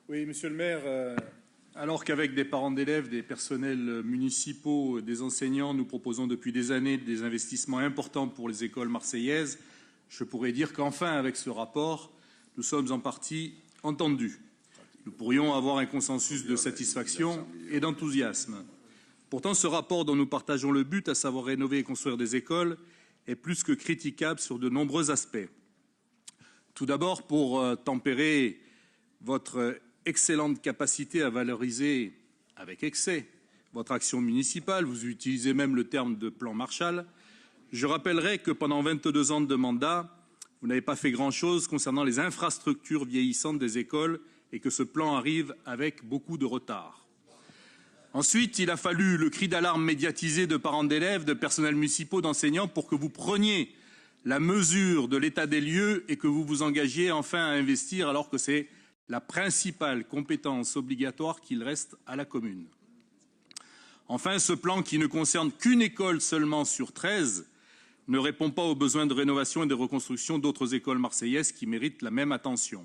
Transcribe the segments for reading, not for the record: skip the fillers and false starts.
Oui, monsieur le maire, alors qu'avec des parents d'élèves, des personnels municipaux, des enseignants, nous proposons depuis des années des investissements importants pour les écoles marseillaises, je pourrais dire qu'enfin, avec ce rapport, nous sommes en partie entendus. Nous pourrions avoir un consensus de satisfaction et d'enthousiasme. Pourtant, ce rapport dont nous partageons le but, à savoir rénover et construire des écoles, est plus que critiquable sur de nombreux aspects. Tout d'abord, pour tempérer votre excellente capacité à valoriser avec excès votre action municipale, vous utilisez même le terme de plan Marshall, je rappellerai que pendant 22 ans de mandat, vous n'avez pas fait grand-chose concernant les infrastructures vieillissantes des écoles et que ce plan arrive avec beaucoup de retard. Ensuite, il a fallu le cri d'alarme médiatisé de parents d'élèves, de personnels municipaux, d'enseignants pour que vous preniez la mesure de l'état des lieux et que vous vous engagiez enfin à investir alors que c'est la principale compétence obligatoire qu'il reste à la commune. Enfin, ce plan qui ne concerne qu'une école seulement sur 13 ne répond pas aux besoins de rénovation et de reconstruction d'autres écoles marseillaises qui méritent la même attention.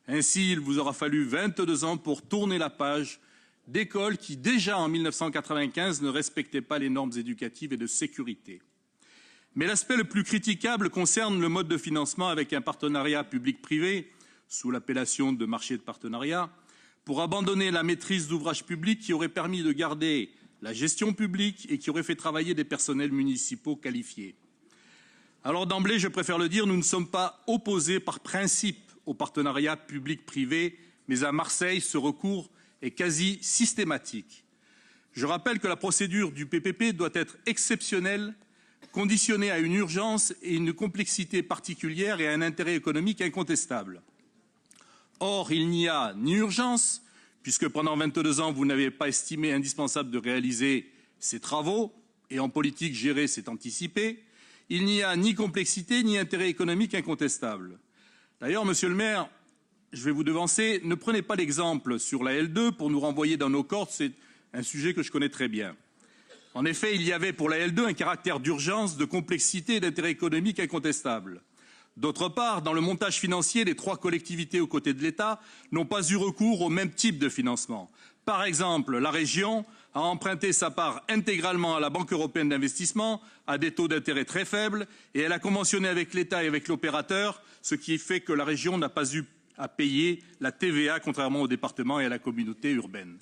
Ainsi, il vous aura fallu 22 ans pour tourner la page d'écoles qui, déjà en 1995, ne respectaient pas les normes éducatives et de sécurité. Mais l'aspect le plus critiquable concerne le mode de financement avec un partenariat public-privé, sous l'appellation de marché de partenariat, pour abandonner la maîtrise d'ouvrages publics qui aurait permis de garder la gestion publique et qui aurait fait travailler des personnels municipaux qualifiés. Alors d'emblée, je préfère le dire, nous ne sommes pas opposés par principe au partenariat public-privé, mais à Marseille, ce recours est quasi systématique. Je rappelle que la procédure du PPP doit être exceptionnelle, conditionnée à une urgence et une complexité particulière et à un intérêt économique incontestable. Or, il n'y a ni urgence, puisque pendant 22 ans, vous n'avez pas estimé indispensable de réaliser ces travaux, et en politique, gérer, c'est anticiper. Il n'y a ni complexité, ni intérêt économique incontestable. D'ailleurs, monsieur le maire, je vais vous devancer, ne prenez pas l'exemple sur la L2 pour nous renvoyer dans nos cordes, c'est un sujet que je connais très bien. En effet, il y avait pour la L2 un caractère d'urgence, de complexité et d'intérêt économique incontestable. D'autre part, dans le montage financier, les 3 collectivités aux côtés de l'État n'ont pas eu recours au même type de financement. Par exemple, la région a emprunté sa part intégralement à la Banque européenne d'investissement à des taux d'intérêt très faibles et elle a conventionné avec l'État et avec l'opérateur, ce qui fait que la région n'a pas eu à payer la TVA, contrairement au département et à la communauté urbaine.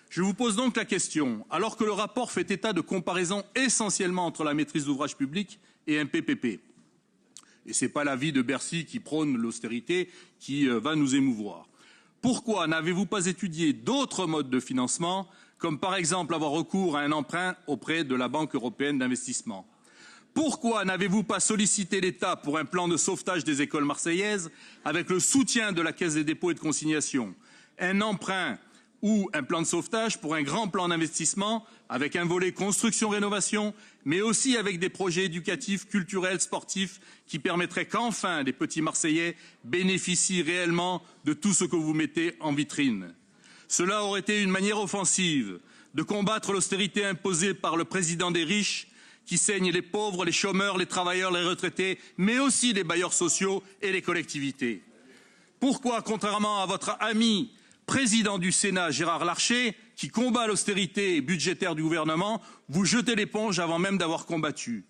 Je vous pose donc la question, alors que le rapport fait état de comparaisons essentiellement entre la maîtrise d'ouvrage public et un PPP, et ce n'est pas l'avis de Bercy qui prône l'austérité qui va nous émouvoir. Pourquoi n'avez-vous pas étudié d'autres modes de financement, comme par exemple avoir recours à un emprunt auprès de la Banque européenne d'investissement? Pourquoi n'avez-vous pas sollicité l'État pour un plan de sauvetage des écoles marseillaises avec le soutien de la Caisse des dépôts et de consignation? Un emprunt ou un plan de sauvetage pour un grand plan d'investissement avec un volet construction-rénovation, mais aussi avec des projets éducatifs, culturels, sportifs qui permettraient qu'enfin les petits Marseillais bénéficient réellement de tout ce que vous mettez en vitrine. Cela aurait été une manière offensive de combattre l'austérité imposée par le président des riches qui saigne les pauvres, les chômeurs, les travailleurs, les retraités, mais aussi les bailleurs sociaux et les collectivités. Pourquoi, contrairement à votre ami président du Sénat, Gérard Larcher, qui combat l'austérité budgétaire du gouvernement, vous jetez l'éponge avant même d'avoir combattu?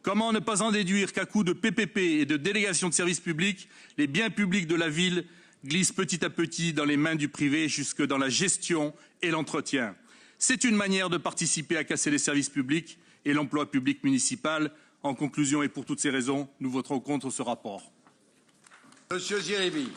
Comment ne pas en déduire qu'à coup de PPP et de délégation de services publics, les biens publics de la ville glissent petit à petit dans les mains du privé jusque dans la gestion et l'entretien? C'est une manière de participer à casser les services publics et l'emploi public municipal. En conclusion, et pour toutes ces raisons, nous voterons contre ce rapport. Monsieur Jérémy.